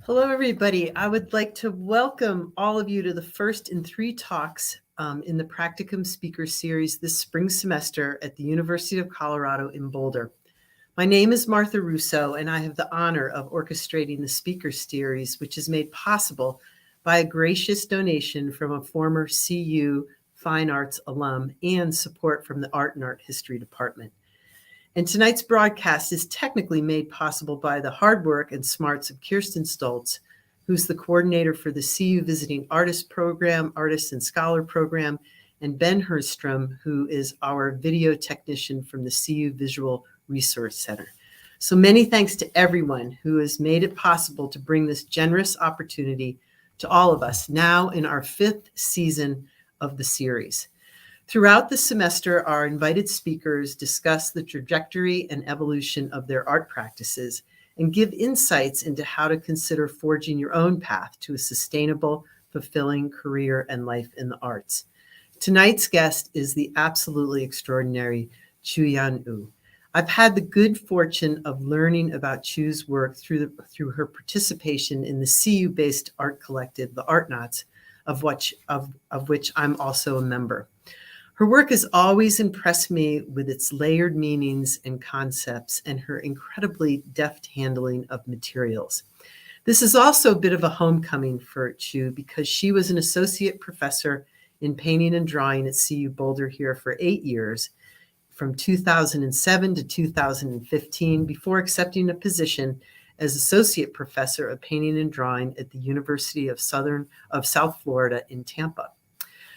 Hello, everybody. I would like to welcome all of you to the first in 3 talks in the Practicum Speaker Series this spring semester at the University of Colorado in Boulder. My name is Martha Russo, and I have the honor of orchestrating the Speaker Series, which is made possible by a gracious donation from a former CU Fine Arts alum and support from the Art and Art History Department. And tonight's broadcast is technically made possible by the hard work and smarts of Kirsten Stoltz, who's the coordinator for the CU Visiting Artist Program, Artist and Scholar Program, and Ben Herstrom, who is our video technician from the CU Visual Resource Center. So many thanks to everyone who has made it possible to bring this generous opportunity to all of us now in our 5th season of the series. Throughout the semester, our invited speakers discuss the trajectory and evolution of their art practices and give insights into how to consider forging your own path to a sustainable, fulfilling career and life in the arts. Tonight's guest is the absolutely extraordinary Yeon Woo. I've had the good fortune of learning about Chu's work through her participation in the CU-based art collective, the Artnauts, of which I'm also a member. Her work has always impressed me with its layered meanings and concepts and her incredibly deft handling of materials. This is also a bit of a homecoming for Chu because she was an associate professor in painting and drawing at CU Boulder here for 8 years, from 2007 to 2015, before accepting a position as associate professor of painting and drawing at the University of South Florida in Tampa.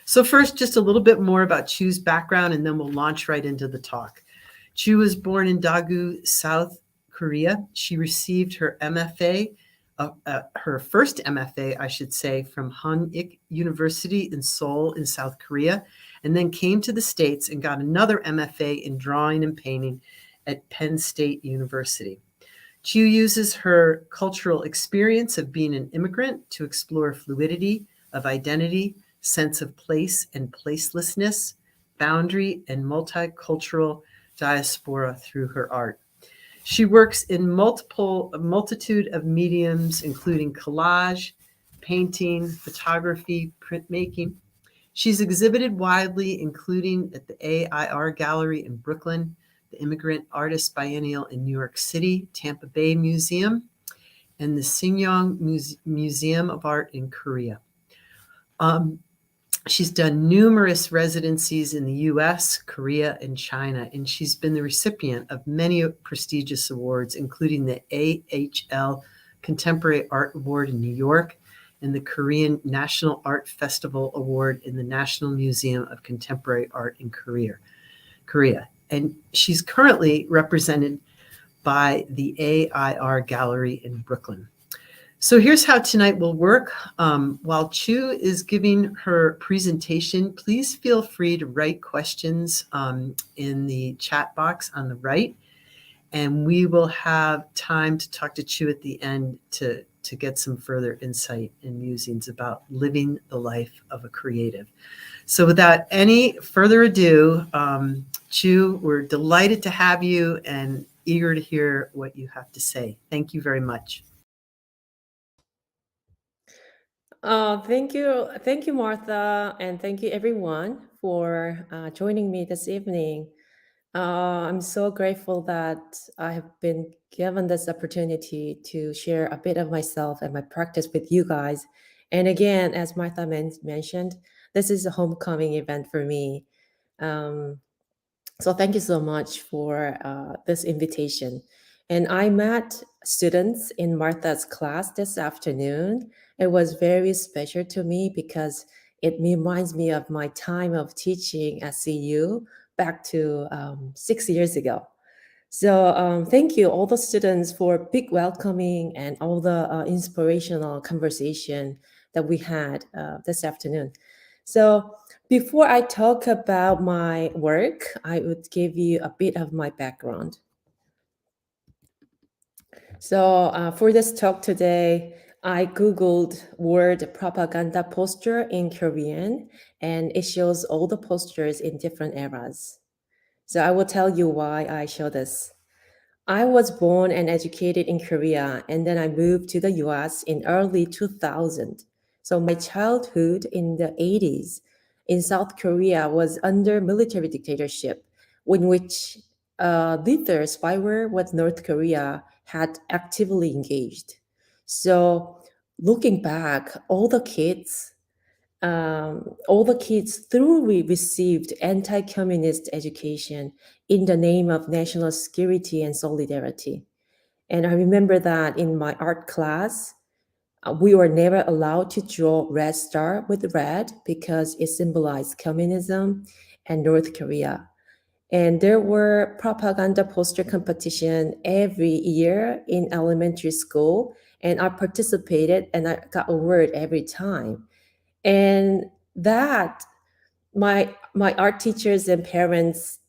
So first, just a little bit more about Chu's background, and then we'll launch right into the talk. Chu was born in Daegu, South Korea. She received her MFA, her first MFA, I should say, from Han-Ik University in Seoul in South Korea, and then came to the States and got another MFA in drawing and painting at Penn State University. Chu uses her cultural experience of being an immigrant to explore fluidity of identity, sense of place and placelessness, boundary, and multicultural diaspora through her art. She works in a multitude of mediums, including collage, painting, photography, printmaking. She's exhibited widely, including at the AIR Gallery in Brooklyn, the Immigrant Artist Biennial in New York City, Tampa Bay Museum, and the Singyong Museum of Art in Korea. She's done numerous residencies in the US, Korea, and China, and she's been the recipient of many prestigious awards, including the AHL Contemporary Art Award in New York and the Korean National Art Festival Award in the National Museum of Contemporary Art in Korea. And she's currently represented by the AIR Gallery in Brooklyn. So here's how tonight will work. While Chu is giving her presentation, please feel free to write questions in the chat box on the right, and we will have time to talk to Chu at the end to get some further insight and musings about living the life of a creative. So without any further ado, Chu, we're delighted to have you and eager to hear what you have to say. Thank you very much. Thank you, Martha, and thank you everyone for joining me this evening. I'm so grateful that I have been given this opportunity to share a bit of myself and my practice with you guys. And again, as Martha mentioned, this is a homecoming event for me. So thank you so much for this invitation. And I met students in Martha's class this afternoon. It was very special to me because it reminds me of my time of teaching at CU back to 6 years ago. So thank you all the students for big welcoming and all the inspirational conversation that we had this afternoon. So before I talk about my work, I would give you a bit of my background. So for this talk today, I Googled word propaganda poster in Korean, and it shows all the posters in different eras. So I will tell you why I show this. I was born and educated in Korea, and then I moved to the US in early 2000. So my childhood in the 80s in South Korea was under military dictatorship, in which lethal spyware with North Korea had actively engaged. So looking back, all the kids thoroughly received anti-communist education in the name of national security and solidarity. And I remember that in my art class, we were never allowed to draw red star with red because it symbolized communism and North Korea. And there were propaganda poster competition every year in elementary school, and I participated and I got award every time. And that my art teachers and parents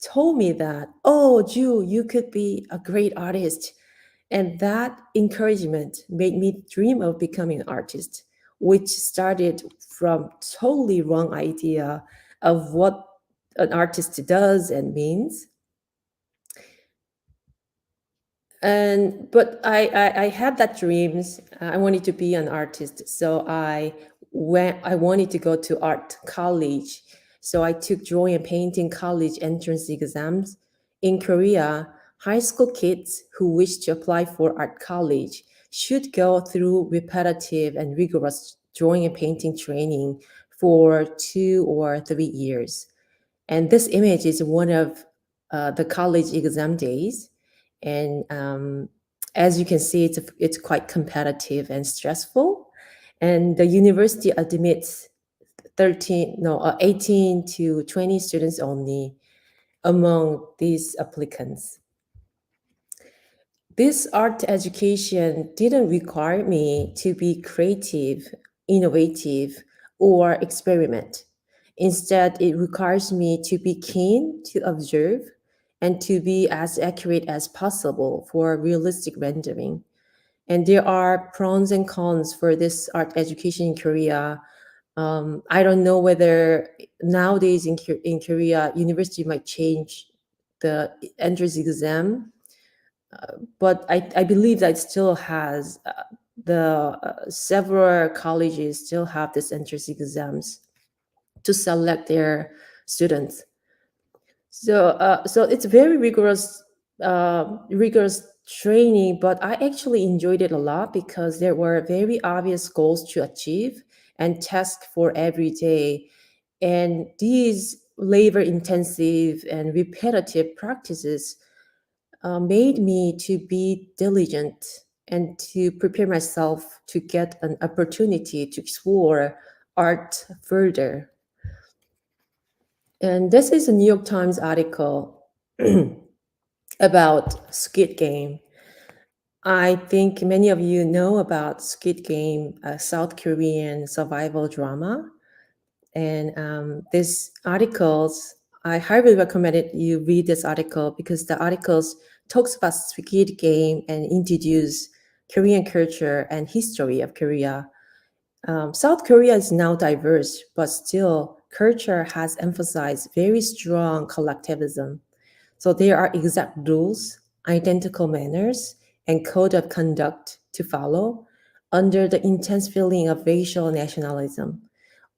told me that, oh, Ju, you could be a great artist. And that encouragement made me dream of becoming an artist, which started from totally wrong idea of what an artist does and means. And but I had that dreams. I wanted to be an artist, so I wanted to go to art college. So I took drawing and painting college entrance exams. In Korea, high school kids who wish to apply for art college should go through repetitive and rigorous drawing and painting training for 2 or 3 years. And this image is one of the college exam days. And as you can see, it's quite competitive and stressful. And the university admits 18 to 20 students only among these applicants. This art education didn't require me to be creative, innovative, or experiment. Instead, it requires me to be keen to observe and to be as accurate as possible for realistic rendering. And there are pros and cons for this art education in Korea. I don't know whether nowadays in Korea, university might change the entrance exam, but I believe that it still has the several colleges still have this entrance exams to select their students. So it's very rigorous training, but I actually enjoyed it a lot because there were very obvious goals to achieve and tasks for every day. And these labor intensive and repetitive practices made me to be diligent and to prepare myself to get an opportunity to explore art further. And this is a New York Times article about Squid Game. I think many of you know about Squid Game, a South Korean survival drama. And these articles, I highly recommend it you read this article because the articles talks about Squid Game and introduce Korean culture and history of Korea. South Korea is now diverse, but still culture has emphasized very strong collectivism. So there are exact rules, identical manners, and code of conduct to follow under the intense feeling of racial nationalism.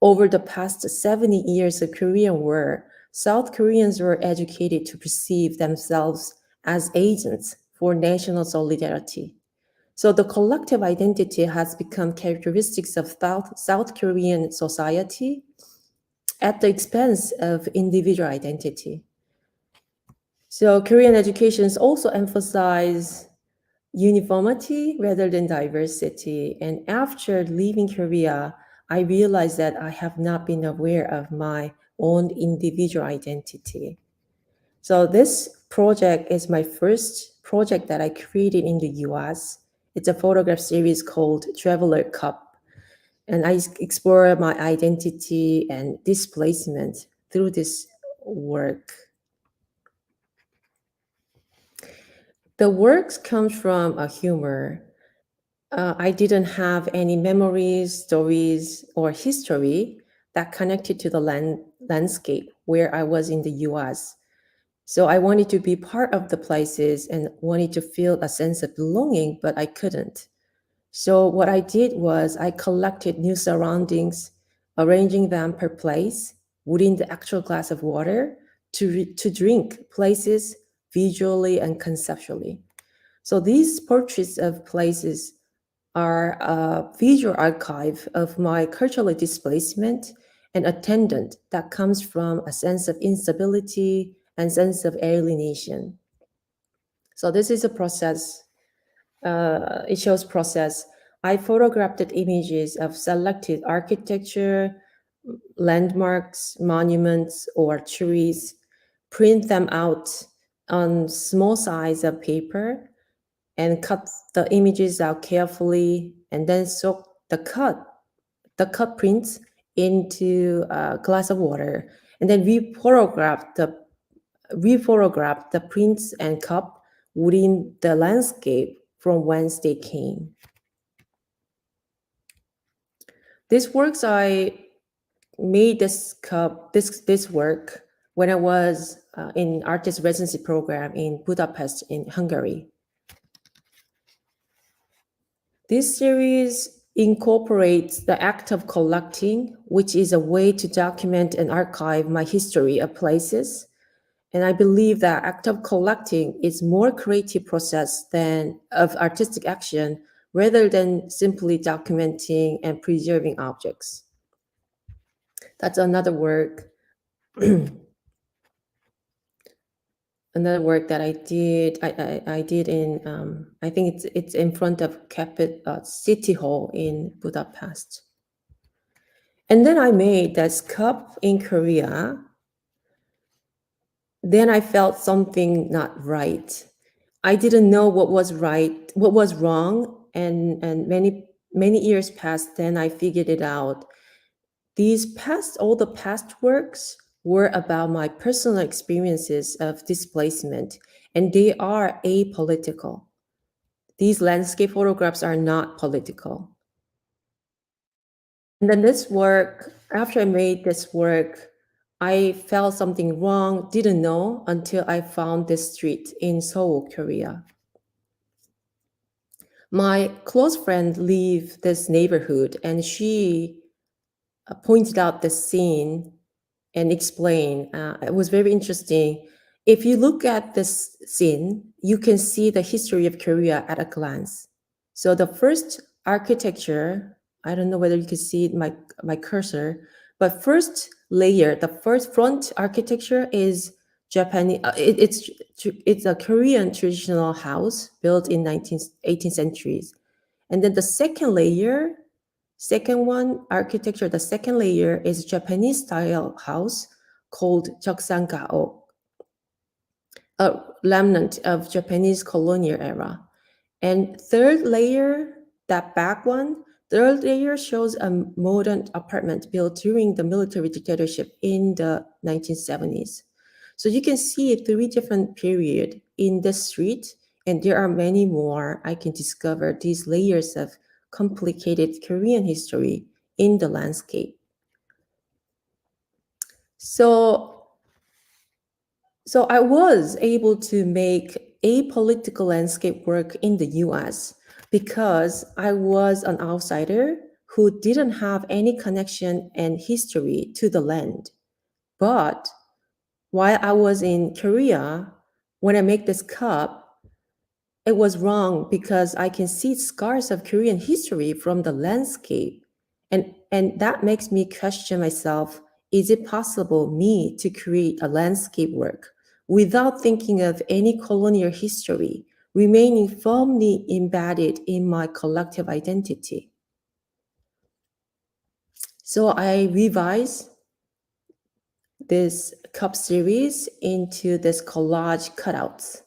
Over the past 70 years of Korean War, South Koreans were educated to perceive themselves as agents for national solidarity. So the collective identity has become characteristics of South Korean society at the expense of individual identity. So Korean educations also emphasize uniformity rather than diversity. And after leaving Korea, I realized that I have not been aware of my own individual identity. So this project is my first project that I created in the US. It's a photograph series called Traveler Cup. And I explore my identity and displacement through this work. The works comes from a humor. I didn't have any memories, stories, or history that connected to the landscape where I was in the US. So I wanted to be part of the places and wanted to feel a sense of belonging, but I couldn't. So what I did was I collected new surroundings, arranging them per place within the actual glass of water to drink places visually and conceptually. So these portraits of places are a visual archive of my cultural displacement and attendant that comes from a sense of instability and sense of alienation. So this is a process. It shows process. I photographed images of selected architecture, landmarks, monuments, or trees, print them out on small size of paper, and cut the images out carefully, and then soak the cut prints into a glass of water, and then rephotograph the prints and cup within the landscape from whence they came. This works I made this work when I was in artist residency program in Budapest in Hungary. This series incorporates the act of collecting, which is a way to document and archive my history of places. And I believe that act of collecting is more creative process than of artistic action rather than simply documenting and preserving objects. That's another work. Another work that I did. I did in I think it's in front of City Hall in Budapest. And then I made this cup in Korea. Then I felt something not right. I didn't know what was right, what was wrong, and many years passed. Then I figured it out. All the past works were about my personal experiences of displacement, and they are apolitical. These landscape photographs are not political. And then after I made this work, I felt something wrong, didn't know until I found this street in Seoul, Korea. My close friend lived this neighborhood, and she pointed out the scene and explained. It was very interesting. If you look at this scene, you can see the history of Korea at a glance. So the first architecture, I don't know whether you can see my cursor, but first layer, the first front architecture is Japanese. It's a Korean traditional house built in 18th centuries, and then the second layer, the second layer is Japanese style house called Jeoksangaok, a remnant of Japanese colonial era. And third layer shows a modern apartment built during the military dictatorship in the 1970s. So you can see 3 different periods in the street, and there are many more. I can discover these layers of complicated Korean history in the landscape. So I was able to make apolitical landscape work in the US because I was an outsider who didn't have any connection and history to the land. But while I was in Korea, when I make this cup, it was wrong because I can see scars of Korean history from the landscape. And that makes me question myself, is it possible me to create a landscape work without thinking of any colonial history, remaining firmly embedded in my collective identity? So I revised this cup series into this collage cutouts.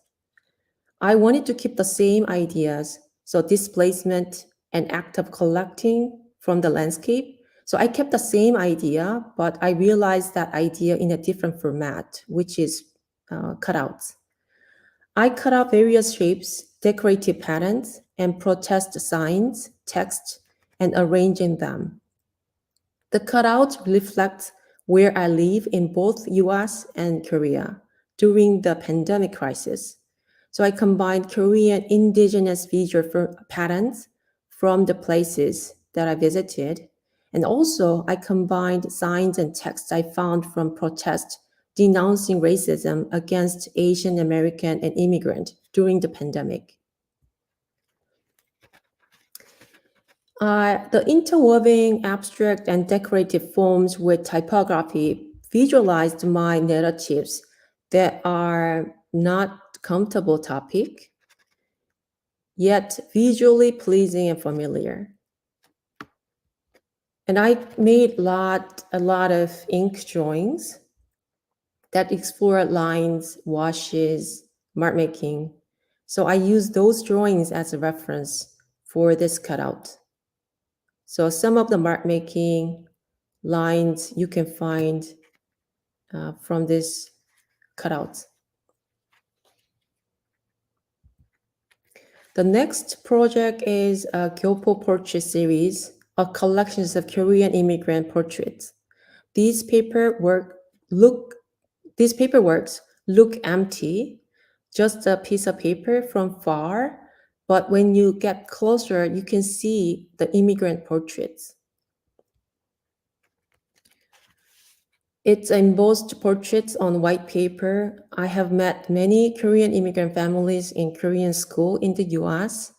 I wanted to keep the same ideas, so displacement and act of collecting from the landscape. So I kept the same idea, but I realized that idea in a different format, which is cutouts. I cut out various shapes, decorative patterns, and protest signs, text, and arranging them. The cutouts reflect where I live in both US and Korea. during the pandemic crisis. So I combined Korean indigenous visual patterns from the places that I visited. And also I combined signs and texts I found from protests denouncing racism against Asian American and immigrant during the pandemic. The interwoven abstract and decorative forms with typography visualized my narratives that are not comfortable topic, yet visually pleasing and familiar. And I made a lot of ink drawings that explore lines, washes, mark making. So I use those drawings as a reference for this cutout. So some of the mark making lines you can find from this cutout. The next project is a Gyopo portrait series, a collection of Korean immigrant portraits. These paperworks look empty, just a piece of paper from far, but when you get closer, you can see the immigrant portraits. It's embossed portraits on white paper. I have met many Korean immigrant families in Korean school in the US.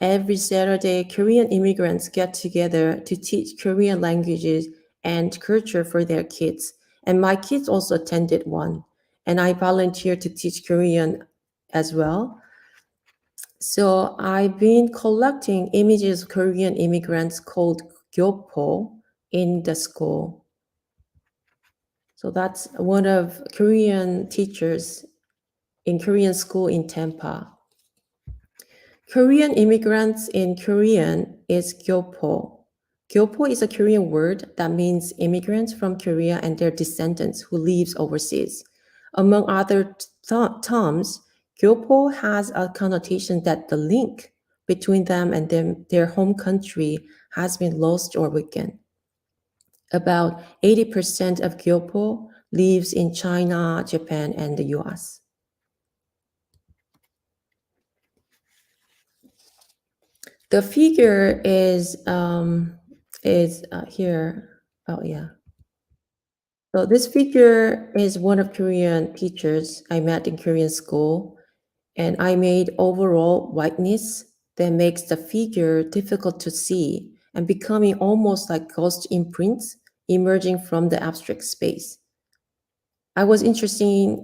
Every Saturday, Korean immigrants get together to teach Korean languages and culture for their kids. And my kids also attended one. And I volunteered to teach Korean as well. So I've been collecting images of Korean immigrants called Gyopo in the school. So that's one of Korean teachers in Korean school in Tampa. Korean immigrants in Korean is Gyopo. Gyopo is a Korean word that means immigrants from Korea and their descendants who lives overseas. Among other terms, Gyopo has a connotation that the link between them and their home country has been lost or weakened. About 80% of Gyopo lives in China, Japan, and the US. The figure is here. Oh yeah. So this figure is one of Korean teachers I met in Korean school, and I made overall whiteness that makes the figure difficult to see and becoming almost like ghost imprints emerging from the abstract space. I was interested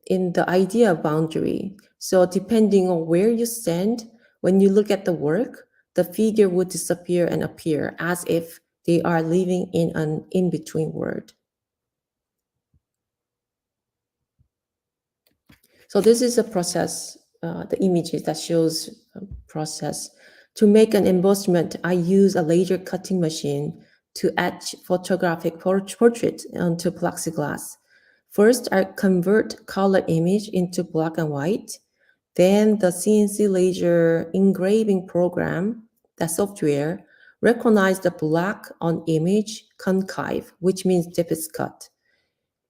in the idea of boundary. So depending on where you stand, when you look at the work, the figure would disappear and appear as if they are living in an in-between world. So this is a process, the images that shows a process. To make an embossment, I use a laser cutting machine to etch photographic portrait onto plexiglass. First, I convert color image into black and white. Then the CNC laser engraving program, the software, recognize the black on image concave, which means dip is cut.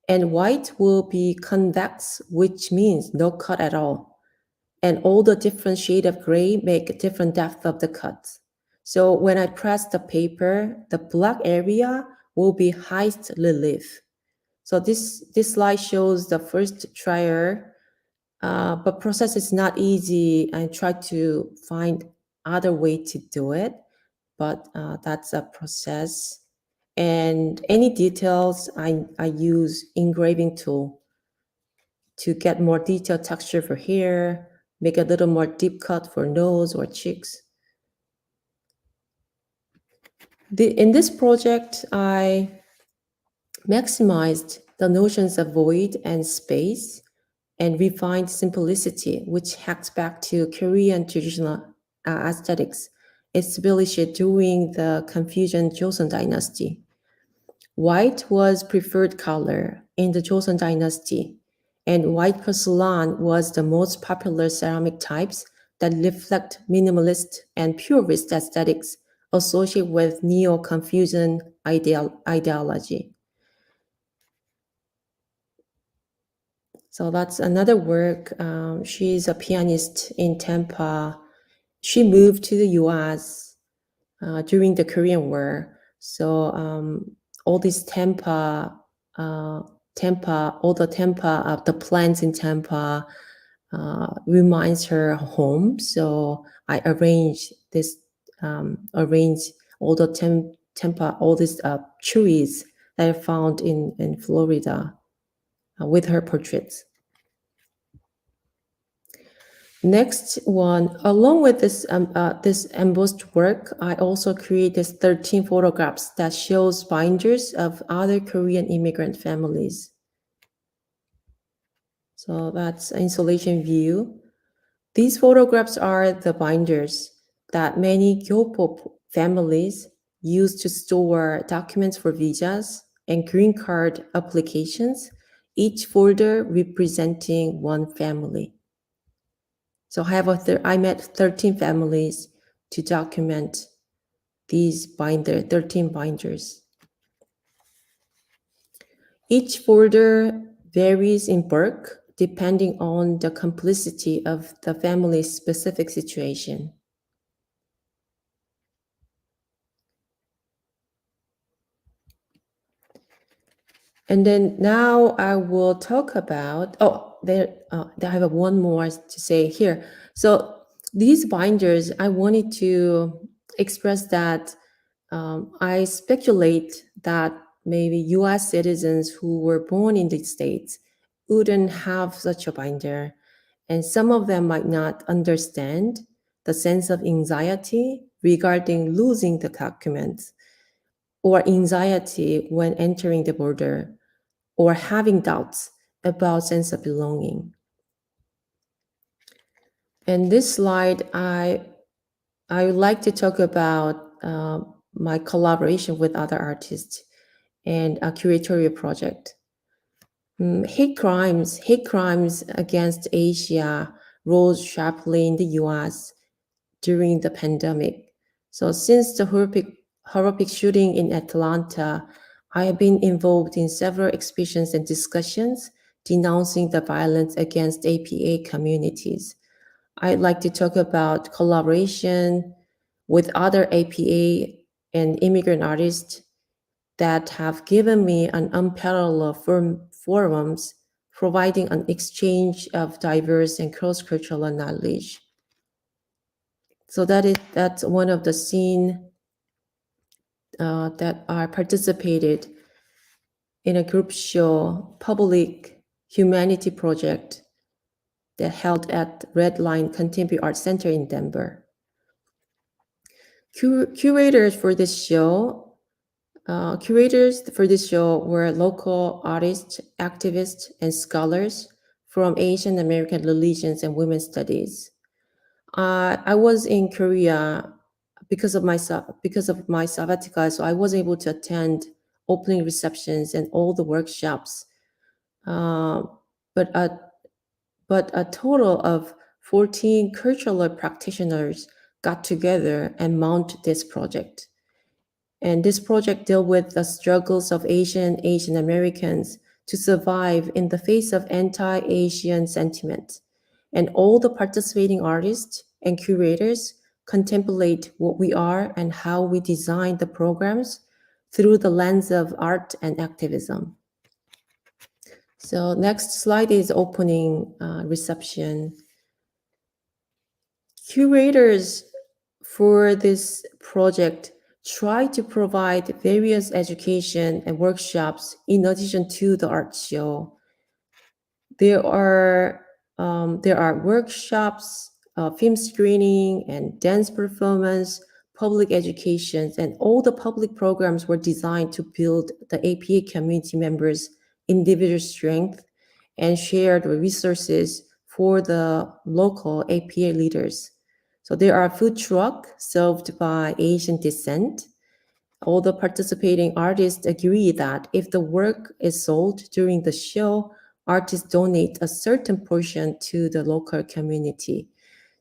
And white will be convex, which means no cut at all. And all the different shade of gray make a different depth of the cut. So when I press the paper, the black area will be highest relief. So this slide shows the first trial, but process is not easy. I try to find other way to do it, but that's a process. And any details, I use engraving tool to get more detailed texture for hair, make a little more deep cut for nose or cheeks. In this project, I maximized the notions of void and space and refined simplicity, which hacks back to Korean traditional aesthetics, established during the Confucian Joseon dynasty. White was preferred color in the Joseon dynasty, and white porcelain was the most popular ceramic types that reflect minimalist and purist aesthetics associated with Neo-Confucian ideology. So that's another work. She's a pianist in Tampa. She moved to the US during the Korean War. So all these Tampa, all the Tampa, the plants in Tampa reminds her home. So I arranged all the Tampa, all these trees that I found in Florida with her portraits. Next one, along with this this embossed work, I also created 13 photographs that shows binders of other Korean immigrant families. So that's installation view. These photographs are the binders that many Gyopo families use to store documents for visas and green card applications, each folder representing one family. So I met 13 families to document these 13 binders. Each folder varies in bulk depending on the complexity of the family's specific situation. And then now I will talk about, I have one more to say here. So these binders, I wanted to express that I speculate that maybe US citizens who were born in the States wouldn't have such a binder. And some of them might not understand the sense of anxiety regarding losing the documents, or anxiety when entering the border, or having doubts about sense of belonging. And this slide, I would like to talk about my collaboration with other artists and a curatorial project. Hate crimes against Asia rose sharply in the US during the pandemic. So since the horrific shooting in Atlanta, I have been involved in several exhibitions and discussions denouncing the violence against APA communities. I'd like to talk about collaboration with other APA and immigrant artists that have given me an unparalleled forums, providing an exchange of diverse and cross-cultural knowledge. So that's one of the scenes that I participated in a group show, public humanity project that held at Red Line Contemporary Art Center in Denver. Curators for this show were local artists, activists, and scholars from Asian American religions and women's studies. I was in Korea because of my sabbatical, so I was able to attend opening receptions and all the workshops. But a total of 14 cultural practitioners got together and mounted this project. And this project dealt with the struggles of Asian Americans to survive in the face of anti-Asian sentiment. And all the participating artists and curators contemplate what we are and how we design the programs through the lens of art and activism. So next slide is opening reception. Curators for this project try to provide various education and workshops in addition to the art show. There are workshops, film screening, and dance performance, public education, and all the public programs were designed to build the APA community members' individual strength and share the resources for the local APA leaders. So there are food trucks served by Asian descent. All the participating artists agree that if the work is sold during the show, artists donate a certain portion to the local community.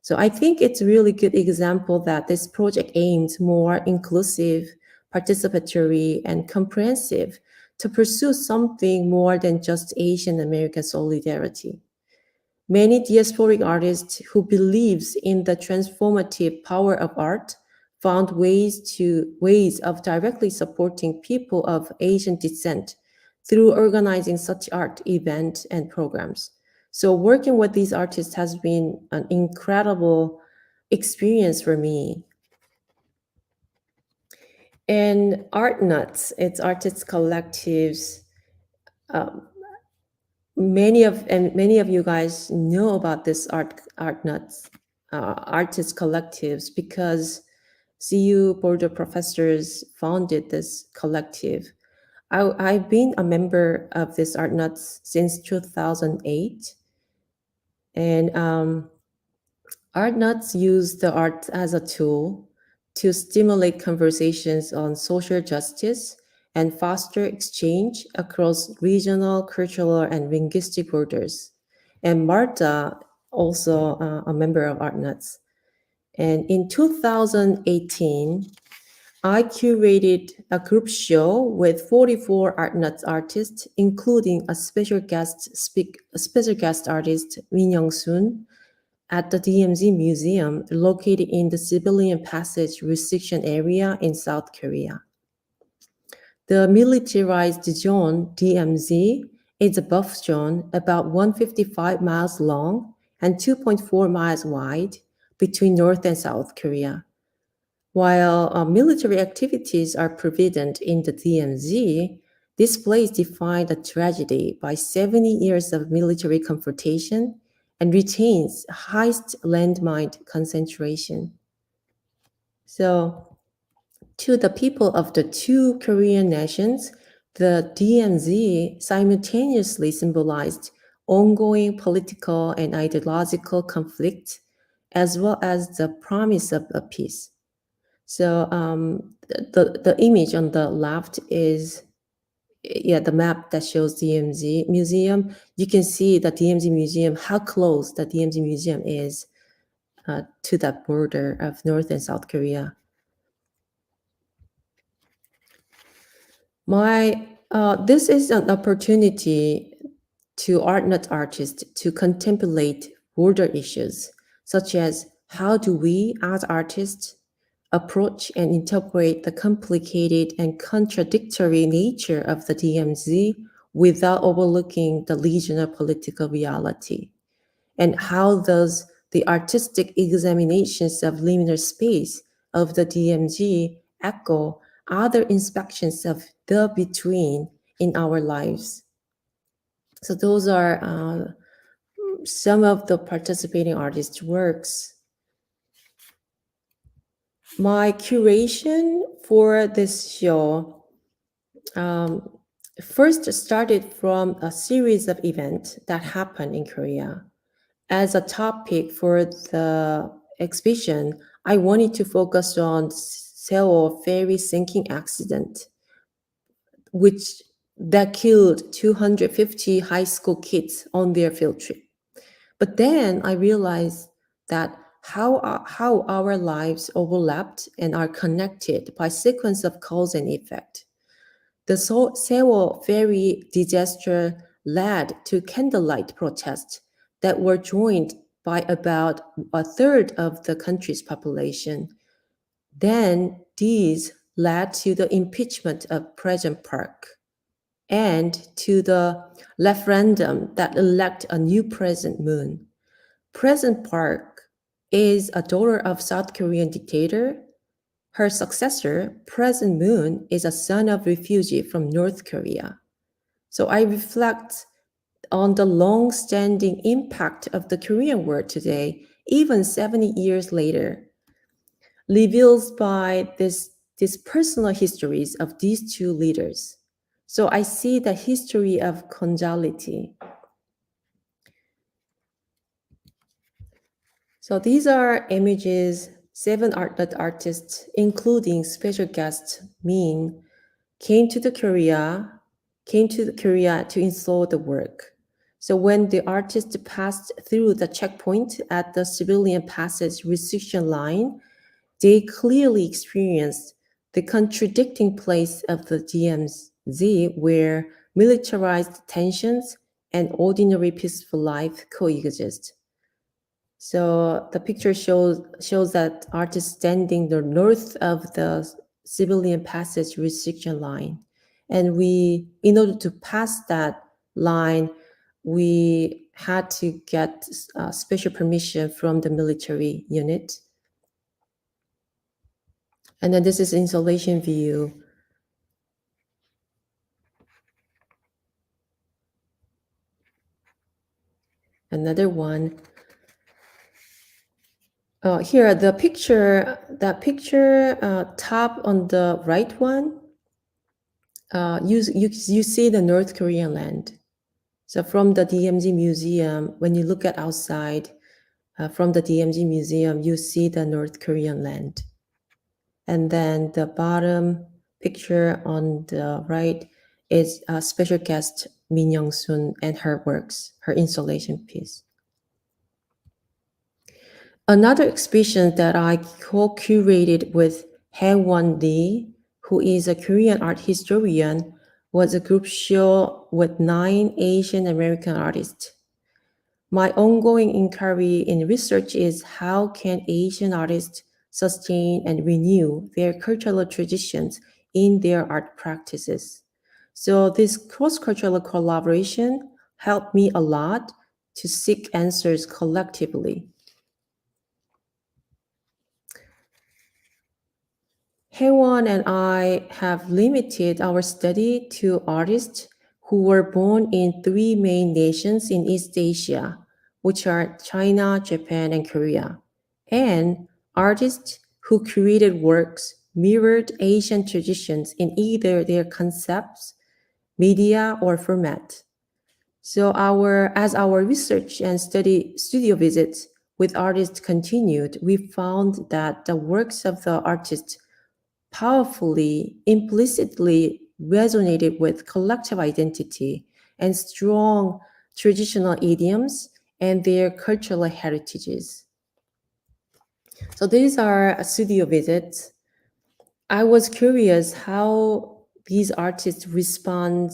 So I think it's a really good example that this project aims more inclusive, participatory, and comprehensive to pursue something more than just Asian American solidarity. Many diasporic artists who believes in the transformative power of art found ways of directly supporting people of Asian descent through organizing such art events and programs. So working with these artists has been an incredible experience for me. And Art Nuts, it's artists collectives. Um, many of you guys know about this art nuts artist collectives because CU board of professors founded this collective. I've been a member of this art nuts since 2008, and art nuts use the art as a tool to stimulate conversations on social justice and foster exchange across regional, cultural, and linguistic borders. And Marta, also a member of Art Nuts. And in 2018, I curated a group show with 44 Art Nuts artists, including a special guest artist, Min Young-soon, at the DMZ Museum located in the Civilian Passage restriction area in South Korea. The militarized zone, DMZ, is a buffer zone about 155 miles long and 2.4 miles wide between North and South Korea. While military activities are prevalent in the DMZ, this place defined a tragedy by 70 years of military confrontation and retains highest landmine concentration. So, to the people of the two Korean nations, the DMZ simultaneously symbolized ongoing political and ideological conflict, as well as the promise of a peace. So the image on the left is the map that shows DMZ Museum. You can see the DMZ Museum, how close the DMZ Museum is to that border of North and South Korea. This is an opportunity to ArtNet artists to contemplate border issues, such as how do we as artists approach and interpret the complicated and contradictory nature of the DMZ without overlooking the regional political reality? And how does the artistic examinations of liminal space of the DMZ echo other inspections of the between in our lives? So those are some of the participating artists' works. My curation for this show first started from a series of events that happened in Korea. As a topic for the exhibition, I wanted to focus on Seoul ferry sinking accident, that killed 250 high school kids on their field trip. But then I realized that how our lives overlapped and are connected by sequence of cause and effect. The Seoul ferry disaster led to candlelight protests that were joined by about a third of the country's population. Then these led to the impeachment of President Park and to the referendum that elect a new President Moon. President Park is a daughter of South Korean dictator. Her successor, President Moon, is a son of refugee from North Korea. So I reflect on the long-standing impact of the Korean War today, even 70 years later, revealed by these personal histories of these two leaders. So I see the history of conjality. So these are images, 7 artists, including special guest Min, came to Korea to install the work. So when the artist passed through the checkpoint at the civilian passage restriction line, they clearly experienced the contradicting place of the Z, where militarized tensions and ordinary peaceful life coexist. So the picture shows that artist standing the north of the civilian passage restriction line, and in order to pass that line, we had to get special permission from the military unit. And then this is installation view. Another one. Here, that picture top on the right one, you see the North Korean land. So from the DMZ Museum, when you look at outside from the DMZ Museum, you see the North Korean land. And then the bottom picture on the right is a special guest Min Young-sun and her works, her installation piece. Another exhibition that I co-curated with Hae-won Lee, who is a Korean art historian, was a group show with 9 Asian American artists. My ongoing inquiry in research is how can Asian artists sustain and renew their cultural traditions in their art practices? So this cross-cultural collaboration helped me a lot to seek answers collectively. Haewon and I have limited our study to artists who were born in 3 main nations in East Asia, which are China, Japan, and Korea, and artists who created works mirrored Asian traditions in either their concepts, media, or format. So as our research and studio visits with artists continued, we found that the works of the artists powerfully, implicitly resonated with collective identity and strong traditional idioms and their cultural heritages. So these are studio visits. I was curious how these artists respond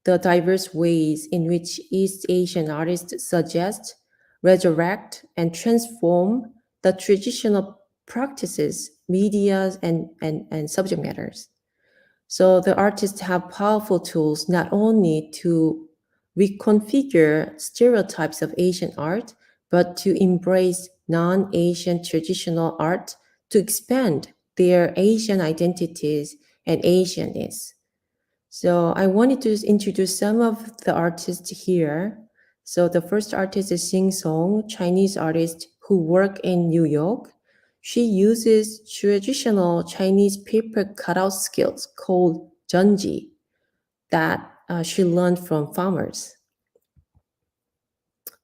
the diverse ways in which East Asian artists suggest, resurrect, and transform the traditional practices, medias, and subject matters. So the artists have powerful tools not only to reconfigure stereotypes of Asian art, but to embrace non-Asian traditional art to expand their Asian identities and Asianness. So I wanted to introduce some of the artists here. So the first artist is Sing Song, Chinese artist who work in New York. She uses traditional Chinese paper cutout skills called junji that she learned from farmers.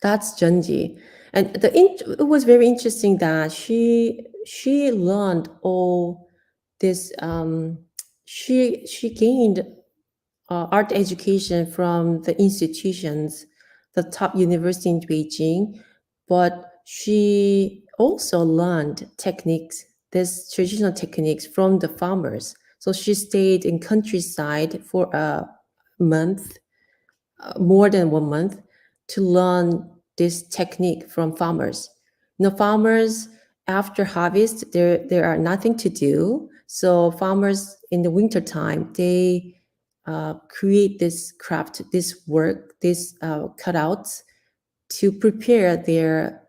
That's junji. And it was very interesting that she learned all this. She gained art education from the institutions, the top university in Beijing, but she also learned these traditional techniques from the farmers. So she stayed in countryside for a month, more than 1 month, to learn this technique from farmers. Farmers after harvest, there are nothing to do. So farmers in the winter time, they create this craft, this work, these cutouts to prepare their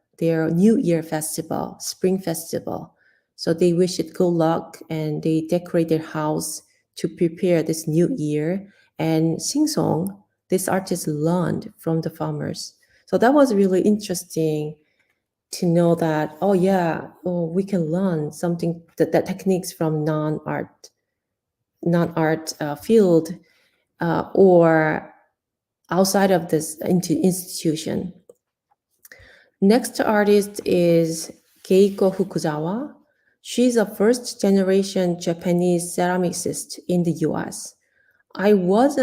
New Year festival, Spring Festival. So they wish it good luck and they decorate their house to prepare this new year. And sing song, this artist learned from the farmers. So that was really interesting to know that, we can learn something, that techniques from non-art field or outside of this institution. Next artist is Keiko Fukuzawa. She's a first generation Japanese ceramicist in the US. I was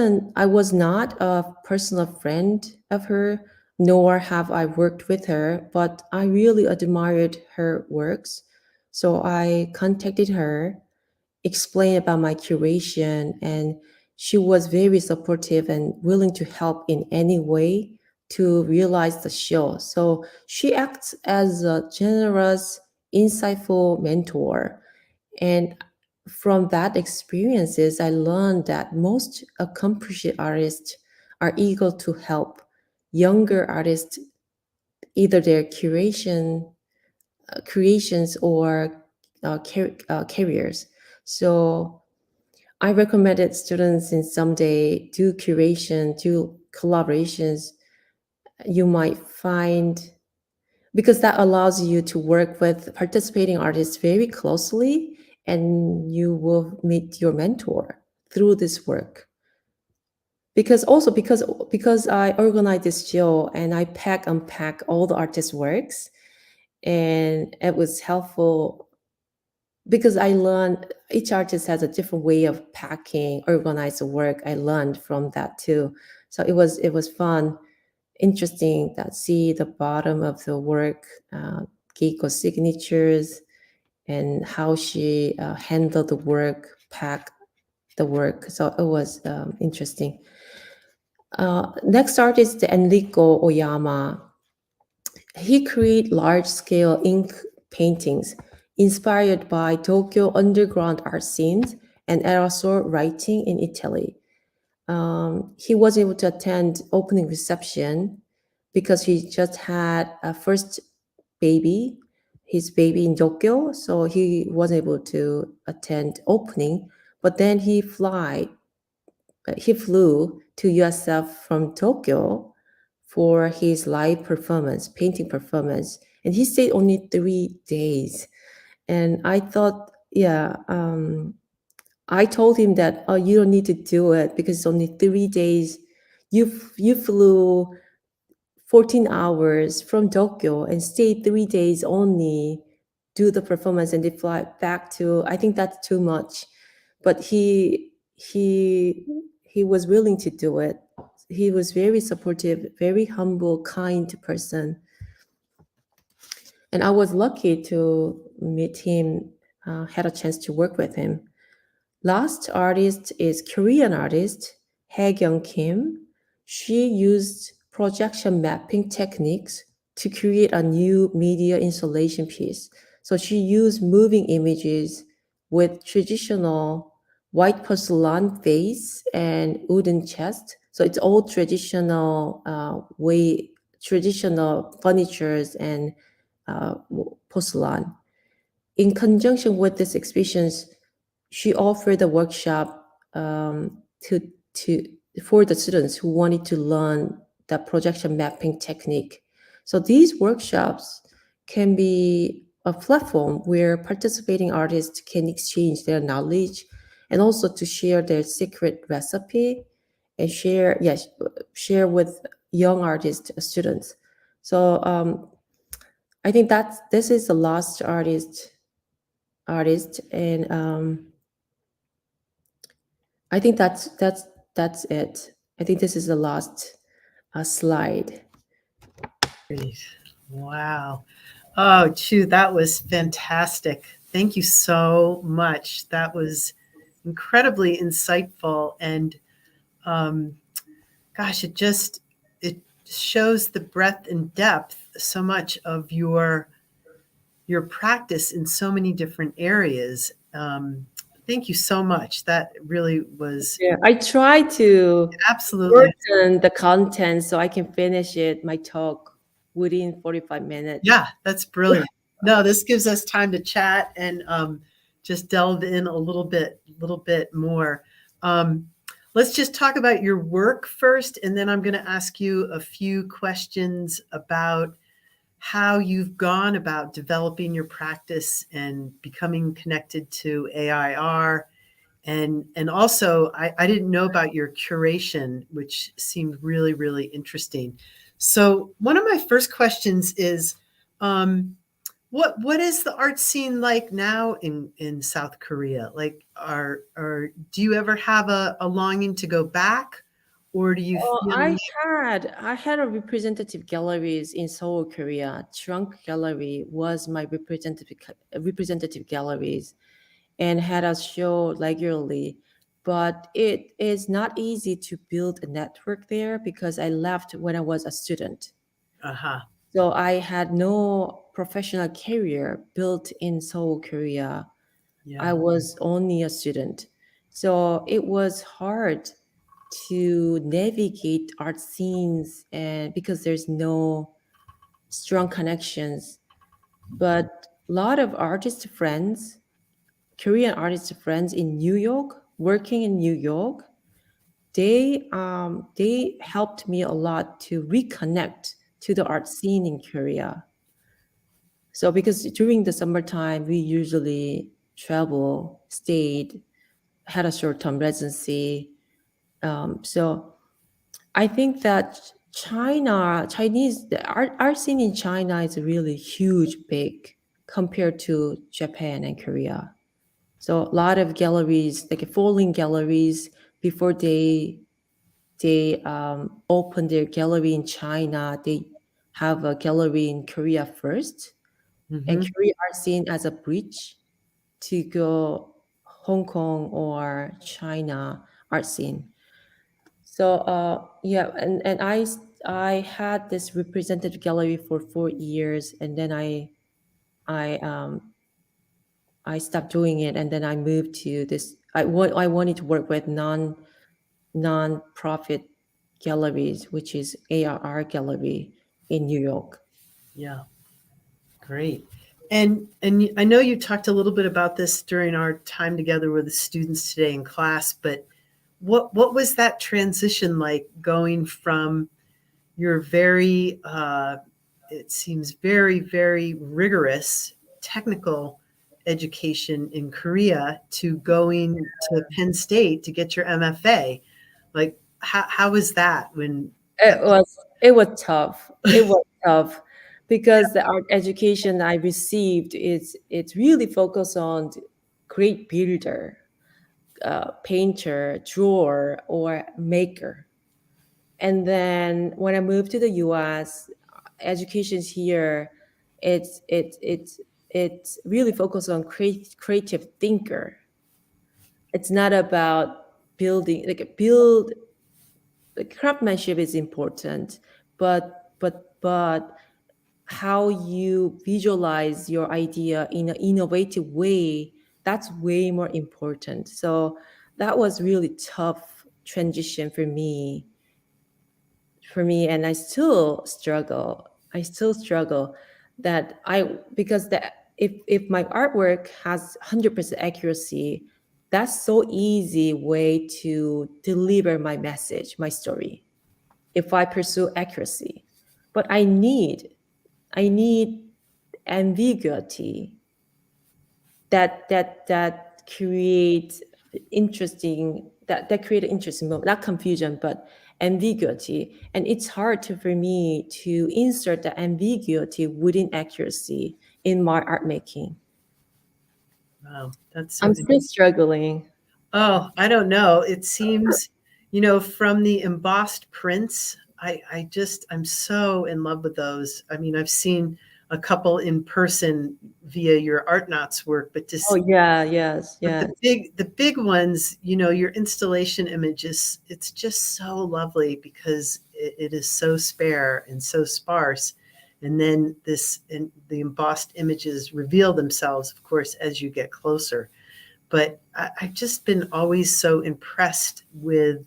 not a personal friend of her, nor have I worked with her, but I really admired her works. So I contacted her, explained about my curation, and she was very supportive and willing to help in any way to realize the show. So she acts as a generous, insightful mentor. And from that experiences, I learned that most accomplished artists are eager to help younger artists, either their creations or careers. So I recommended students in someday do curation, do collaborations. You might find, because that allows you to work with participating artists very closely, and you will meet your mentor through this work. Because I organize this show and I unpack all the artists' works, and it was helpful because I learned each artist has a different way of packing, organize the work. I learned from that too. So it was fun, interesting that see the bottom of the work, Keiko's signatures, and how she handled the work, packed the work. So it was interesting. Next artist Enrico Oyama. He created large-scale ink paintings inspired by Tokyo underground art scenes and aerosol writing in Italy. He was able to attend opening reception because he just had a first baby, his baby in Tokyo, so he wasn't able to attend opening. But then he flew to USF from Tokyo for his live performance, painting performance, and he stayed only 3 days. And I thought, yeah, I told him that, oh, you don't need to do it because it's only 3 days. You flew 14 hours from Tokyo and stayed 3 days only, do the performance, and they fly back to. I think that's too much, but he was willing to do it. He was very supportive, very humble, kind person, and I was lucky to meet him. Had a chance to work with him. Last artist is Korean artist Haekyung Kim. She used projection mapping techniques to create a new media installation piece. So she used moving images with traditional white porcelain face and wooden chest. So it's all traditional traditional furnitures and porcelain. In conjunction with these exhibitions, she offered a workshop to to for the students who wanted to learn the projection mapping technique. So these workshops can be a platform where participating artists can exchange their knowledge and also to share their secret recipe and share with young artist students. So I think this is the last artist, and I think that's it. I think this is the last slide. Great. Wow. Oh, Chu, that was fantastic. Thank you so much. That was incredibly insightful, and gosh, it shows the breadth and depth so much of your practice in so many different areas. Thank you so much. That really was Yeah, I try to absolutely. shorten the content so I can finish my talk within 45 minutes. Yeah, that's brilliant. No, this gives us time to chat and just delve in a little bit more. Let's just talk about your work first, and then I'm going to ask you a few questions about how you've gone about developing your practice and becoming connected to AIR. And also, I didn't know about your curation, which seemed really, really interesting. So one of my first questions is, what is the art scene like now in South Korea? Like, do you ever have a longing to go back, or do you Oh, feel? I had a representative galleries in Seoul, Korea. Trunk Gallery was my representative galleries and had a show regularly. but it is not easy to build a network there because I left when I was a student. Uh-huh. So I had no professional career built in Seoul, Korea. I Yeah. was only a student. So it was hard to navigate art scenes and because there's no strong connections. But a lot of artist friends, Korean artist friends in New York, working in New York, they helped me a lot to reconnect to the art scene in Korea. So because during the summertime we usually travel, stayed, had a short-term residency. So I think that the art scene in China is really huge, big compared to Japan and Korea. So a lot of galleries, like folding galleries, before they open their gallery in China, they have a gallery in Korea first, and Mm-hmm. Korea are seen as a bridge to go Hong Kong or China art scene. So yeah, and I had this representative gallery for 4 years, and then I I stopped doing it, and then I moved to this. I wanted to work with non-profit galleries, which is ARR Gallery in New York. Yeah. Great. And I know you talked a little bit about this during our time together with the students today in class, but what was that transition like going from your very it seems very rigorous technical education in Korea to going to Penn State to get your MFA? Like how was that when It that was it was tough. It was tough because the art education I received is it's really focused on great builder, painter, drawer, or maker. And then when I moved to the US, education's here, it's really focused on creative thinker. It's not about building like build the craftsmanship is important, but how you visualize your idea in an innovative way, that's way more important. So that was really tough transition for me, and I still struggle that I because that if my artwork has 100% accuracy, that's so easy way to deliver my message, my story, if I pursue accuracy. But I need ambiguity that create interesting moment, not confusion but ambiguity. And it's hard for me to insert the ambiguity within accuracy in my art making. wow, that's so I'm still interesting. struggling. Oh, I don't know. It seems, from the embossed prints, I'm so in love with those. I mean, I've seen a couple in person via your Art Knots work, but Oh just yeah, yes, but yes. the big ones, your installation images, it's just so lovely because it is so spare and so sparse. And then the embossed images reveal themselves, of course, as you get closer. But I've just been always so impressed with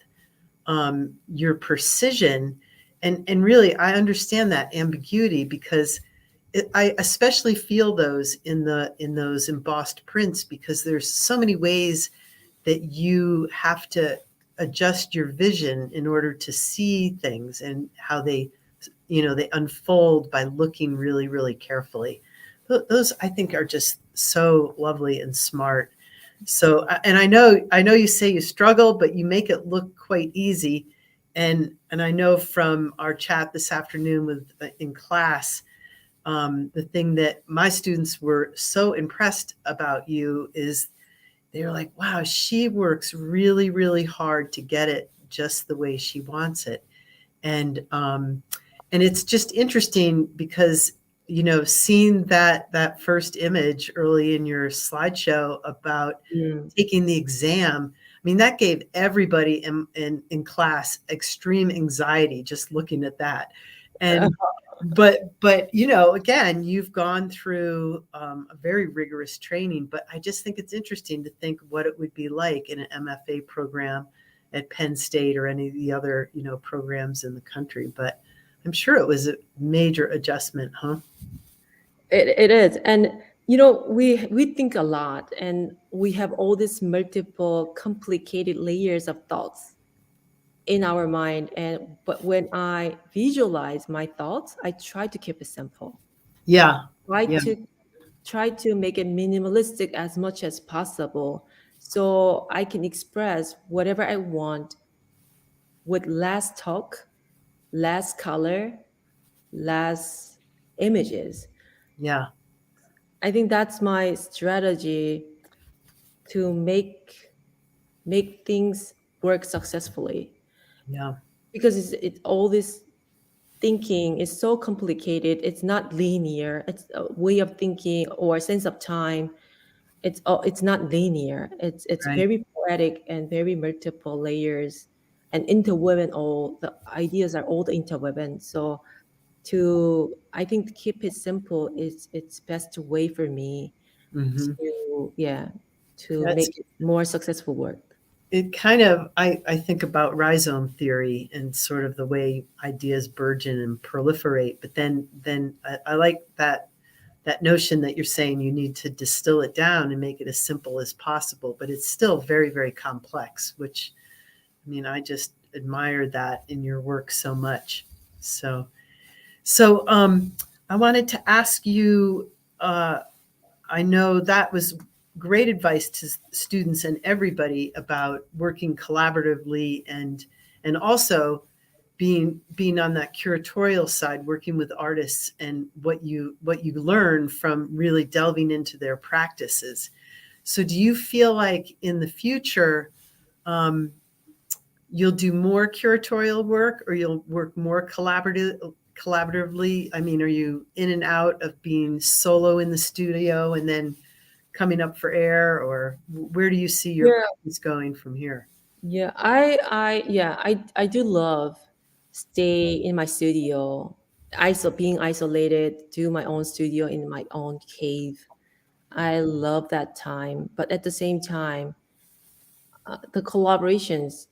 your precision, and really I understand that ambiguity because I especially feel those in those embossed prints because there's so many ways that you have to adjust your vision in order to see things and how they unfold by looking really carefully. Those I think are just so lovely and smart. So, and I know you say you struggle, but you make it look quite easy. And I know from our chat this afternoon with in class, the thing that my students were so impressed about you is they were like, wow, she works really hard to get it just the way she wants it. And it's just interesting because seeing that first image early in your slideshow about Mm. taking the exam, mean, that gave everybody in class extreme anxiety just looking at that. And but again, you've gone through a very rigorous training. But I just think it's interesting to think what it would be like in an MFA program at Penn State or any of the other programs in the country. But I'm sure it was a major adjustment, huh? It is. And we think a lot, and we have all these multiple complicated layers of thoughts in our mind. And but when I visualize my thoughts, I try to keep it simple. Yeah, Try yeah, to try to make it minimalistic as much as possible, so I can express whatever I want with less talk, less color, less images. yeah, I think that's my strategy to make things work successfully, yeah, because it's all this thinking is so complicated. It's not linear. It's a way of thinking or a sense of time. It's not linear. It's right. very poetic and very multiple layers and interwoven. All the ideas are all interwoven. So to I think to keep it simple is it's best way for me Hmm. to, yeah, to That's make it more successful work. it. Kind of, I think about rhizome theory and sort of the way ideas burgeon and proliferate. But then I like that notion that you're saying you need to distill it down and make it as simple as possible, but it's still very, very complex, which, I mean, I just admire that in your work so much. So I wanted to ask you, uh, I know that was great advice to students and everybody about working collaboratively and also being on that curatorial side, working with artists and what you learn from really delving into their practices. So do you feel like in the future um, you'll do more curatorial work or you'll work more collaboratively? I mean, are you in and out of being solo in the studio and then coming up for air, or where do you see your Yeah, practice going from here? yeah. I do love stay in my studio, being isolated, do my own studio in my own cave. I love that time, but at the same time, the collaborations,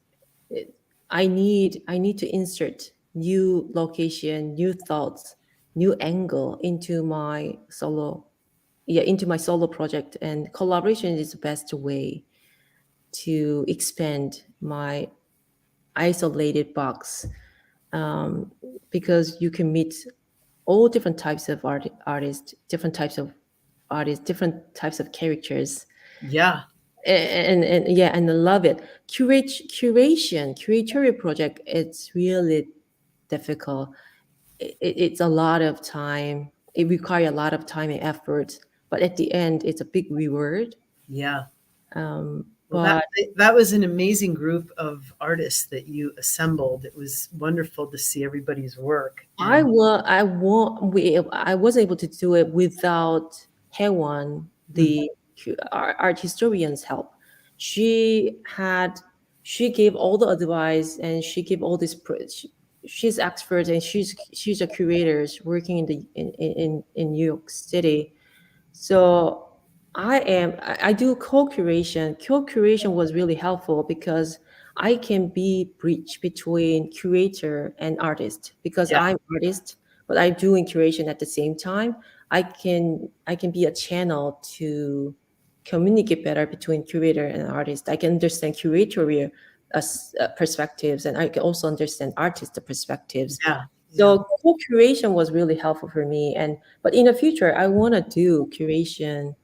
it, I need to insert new location, new thoughts, new angle into my solo project, and collaboration is the best way to expand my isolated box, um, because you can meet all different types of artists, different types of characters, Yeah, and yeah, and I love it. Curatorial project, it's really difficult. It's a lot of time. It requires a lot of time and effort, but at the end, it's a big reward. yeah. Well, that But that was an amazing group of artists that you assembled. It was wonderful to see everybody's work. And I was able to do it without Hewan, mm, the art historian's help. She had she gave all the advice, and she gave all this. She's expert, and she's a curator working in New York City. So I do co-curation. Co-curation was really helpful because I can be bridge between curator and artist, because yeah, I'm artist, but I'm doing curation at the same time. I can be a channel to communicate better between curator and artist. I can understand curatorial perspectives, and I can also understand artist perspectives. yeah, yeah. So co-curation was really helpful for me. And but in the future, I want to do curation,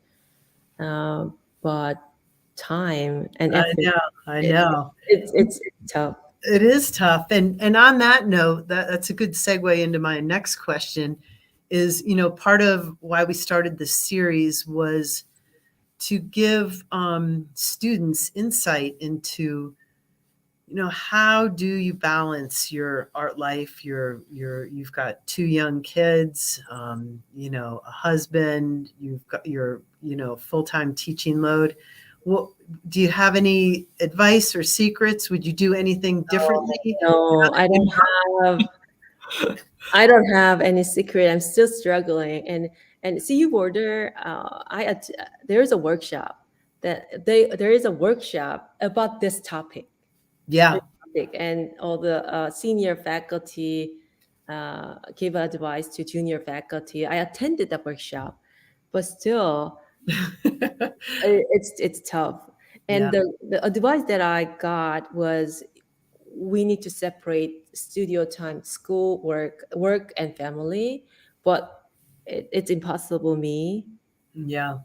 but time and I effort, know, I it, know. it's tough. It is tough. And on that note, that's a good segue into my next question is, part of why we started this series was to give students insight into, how do you balance your art life? You've got two young kids, a husband, you've got your, full-time teaching load. Well, do you have any advice or secrets? Would you do anything differently? No, I don't have any secret. I'm still struggling. And CU Border, there is a workshop there is a workshop about this topic. Yeah. This topic, and all the senior faculty give advice to junior faculty. I attended the workshop, but still, it's tough. And Yeah. the advice that I got was we need to separate studio time, school, work and family. But it's impossible me Yeah.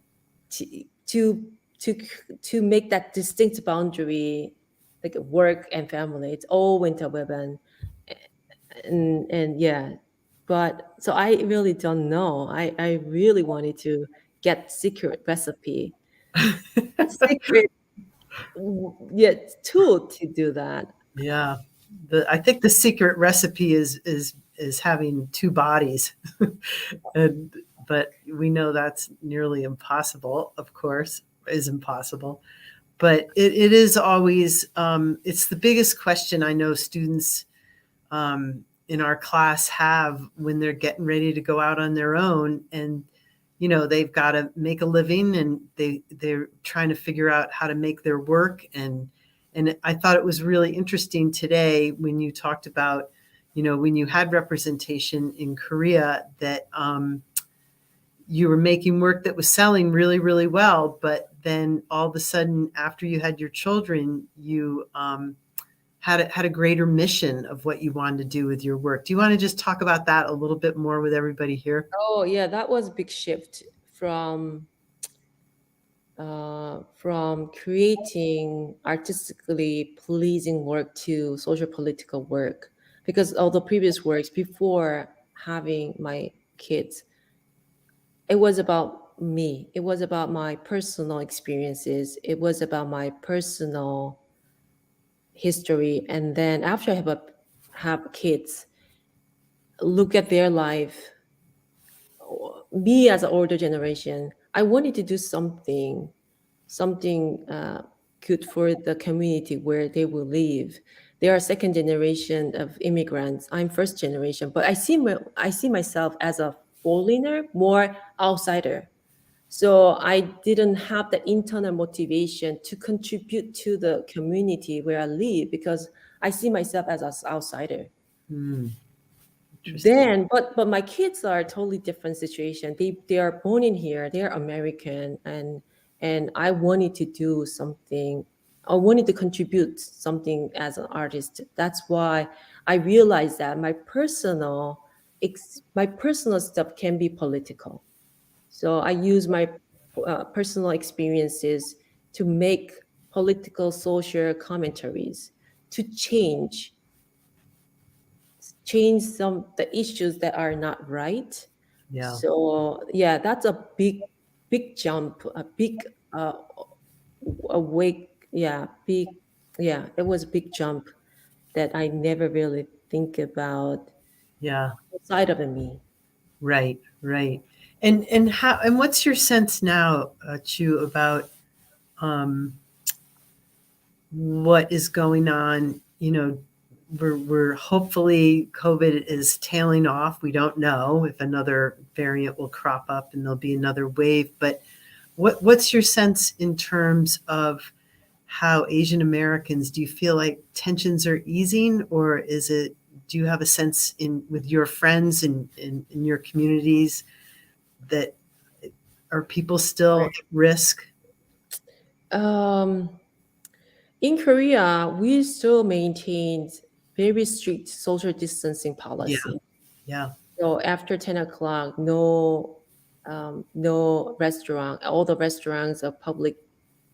to to to to make that distinct boundary, like work and family. It's all interwoven, and yeah. But so I really don't know. I really wanted to get secret recipe, secret yeah, tool to do that. Yeah. I think the secret recipe is having two bodies. and but we know that's nearly impossible, of course, is impossible. But it is always it's the biggest question I know students in our class have when they're getting ready to go out on their own, and they've got to make a living, and they're trying to figure out how to make their work. And I thought it was really interesting today when you talked about when you had representation in Korea, that you were making work that was selling really, really well, but then all of a sudden, after you had your children, you had a greater mission of what you wanted to do with your work. Do you want to just talk about that a little bit more with everybody here? Oh yeah, that was a big shift from creating artistically pleasing work to social political work. Because all the previous works before having my kids, it was about me. It was about my personal experiences. It was about my personal history. And then after I have kids, look at their life. Me as an older generation, I wanted to do something good for the community where they will live. They are second generation of immigrants. I'm first generation, but I see myself as a foreigner, more outsider. So I didn't have the internal motivation to contribute to the community where I live because I see myself as an outsider. Hmm, interesting. Then, but my kids are a totally different situation. They are born in here. They are American, and I wanted to do something. I wanted to contribute something as an artist. That's why I realized that my personal stuff can be political. So I use my personal experiences to make political, social commentaries to change some the issues that are not right. Yeah. So yeah, that's a big jump, a big awake. Yeah, big. Yeah, it was a big jump that I never really think about Yeah. outside of me. Right. Right. And what's your sense now, Chu, about um, what is going on? We're hopefully COVID is tailing off. We don't know if another variant will crop up and there'll be another wave. But what's your sense in terms of how Asian Americans, do you feel like tensions are easing, or do you have a sense with your friends and in your communities that are people still at risk? Um, in Korea, we still maintained very strict social distancing Yeah. policy. Yeah. So after 10 o'clock, no restaurant. All the restaurants are public.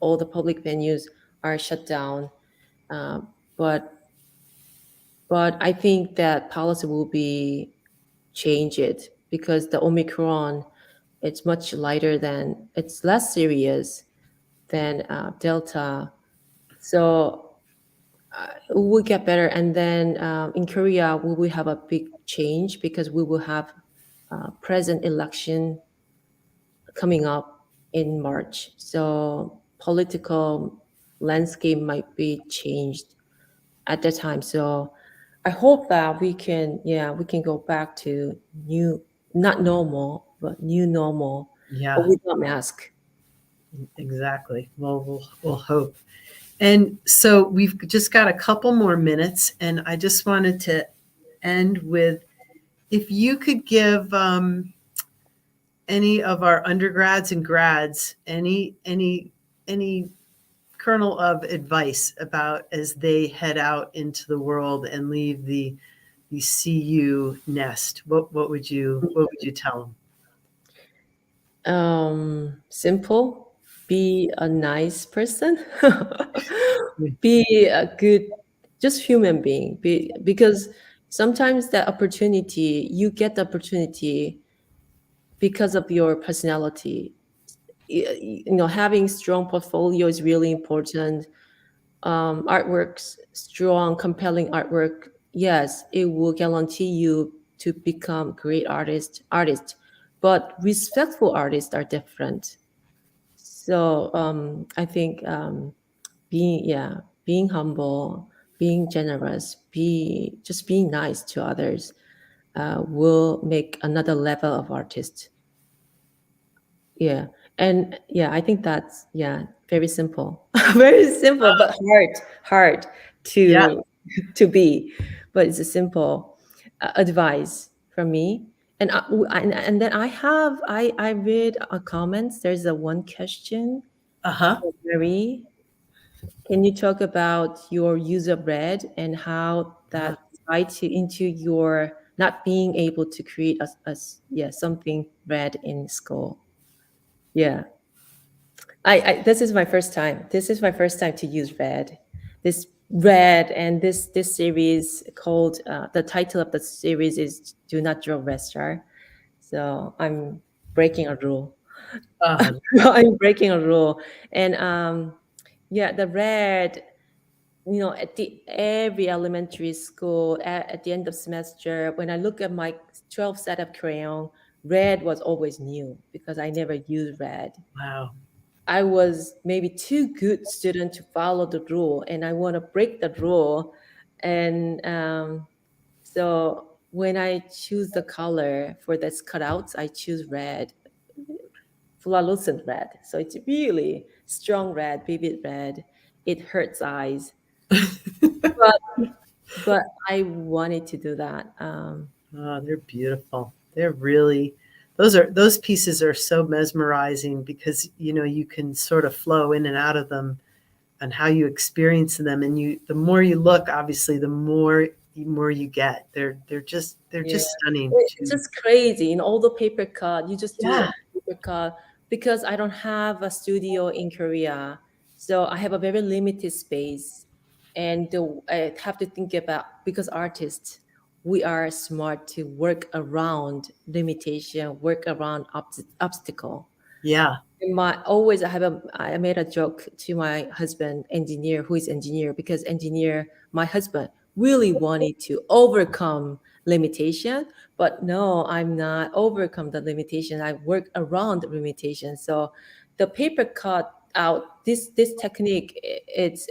All the public venues are shut down. Um, but I think that policy will be changed because the Omicron, it's much lighter than it's less serious than Delta. So it will get better. And then in Korea, we will have a big change because we will have present election coming up in March. So political landscape might be changed at that time. So I hope that we can go back to new, not normal, but new normal, but Yeah, without mask. exactly. Well, we'll hope. And so we've just got a couple more minutes, and I just wanted to end with if you could give any of our undergrads and grads any kernel of advice about as they head out into the world and leave the CU nest, what would you tell them? Simple. Be a nice person. Be a good, just human being. Because sometimes that opportunity, you get the opportunity because of your personality. Having strong portfolio is really important. Artworks, strong, compelling artwork, yes, it will guarantee you to become great artist, but respectful artists are different. So I think being humble, being generous, being nice to others will make another level of artist. Yeah. And yeah, I think that's very simple. Very simple, but hard Yeah. to to be. But it's a simple advice from me. And then I read a comments. There's a one question Uh-huh. for Mary. Can you talk about your use of red and how Uh-huh. that tied into your not being able to create something red in school? Yeah. I this is my first time. This is my first time to use red. This red and this series called the title of the series is "Do Not Draw Red Star." So I'm breaking a rule. Uh, I'm breaking a rule, and the red. At the every elementary school at the end of semester, when I look at my 12 set of crayon, red was always new because I never used red. wow. I was maybe too good student to follow the rule, and I want to break the rule. And so when I choose the color for this cutouts, I choose red, fluorescent red. So it's really strong red, vivid red. It hurts eyes, but I wanted to do that. Oh, they're beautiful. They're really those pieces are so mesmerizing because you can sort of flow in and out of them and how you experience them, and the more you look, obviously the more you get. They're just Yeah, stunning it's to just crazy. In all the paper cut, you just do yeah. all paper cut because I don't have a studio in Korea, so I have a very limited space, and I have to think about because artists, we are smart to work around limitation, work around obstacle. Yeah. I made a joke to my husband engineer who is engineer because engineer my husband really wanted to overcome limitation, but no, I'm not overcome the limitation. I work around the limitation. So the paper cut out this technique, it's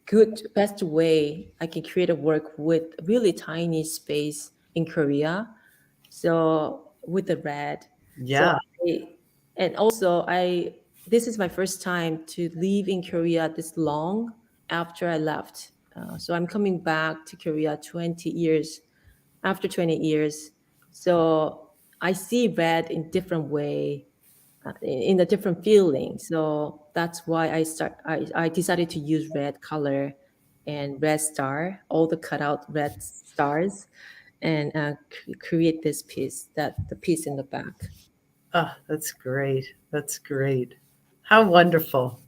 good best way I can create a work with really tiny space in Korea. So with the red. So Yeah. I and also I this is my first time to live in Korea this long after I left. So I'm coming back to Korea 20 years after 20 years. So I see red in different way, in a different feeling. So that's why I decided to use red color and red star, all the cutout red stars, and create this piece, that the piece in the back. Oh, that's great. That's great. How wonderful.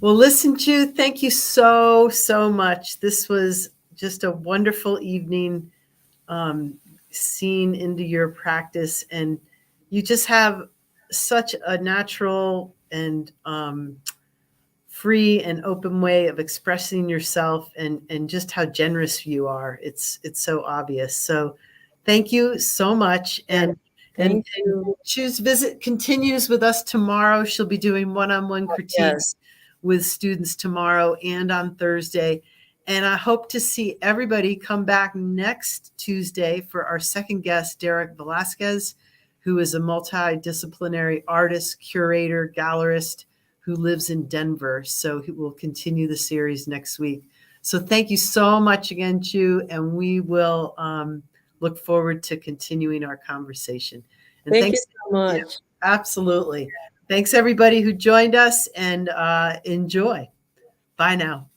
Well, listen, Jude, thank you so much. This was just a wonderful evening, seeing into your practice, and you just have such a natural and free and open way of expressing yourself, and just how generous you are. It's so obvious. So thank you so much. Yeah, And Thank you. Chu's visit continues with us tomorrow. She'll be doing one-on-one critiques with students tomorrow and on Thursday. And I hope to see everybody come back next Tuesday for our second guest, Derek Velasquez, who is a multidisciplinary artist, curator, gallerist who lives in Denver. So he will continue the series next week. So thank you so much again, Chu, and we will look forward to continuing our conversation. And Thank thanks you so much. Yeah, absolutely. Thanks everybody who joined us, and enjoy. Bye now.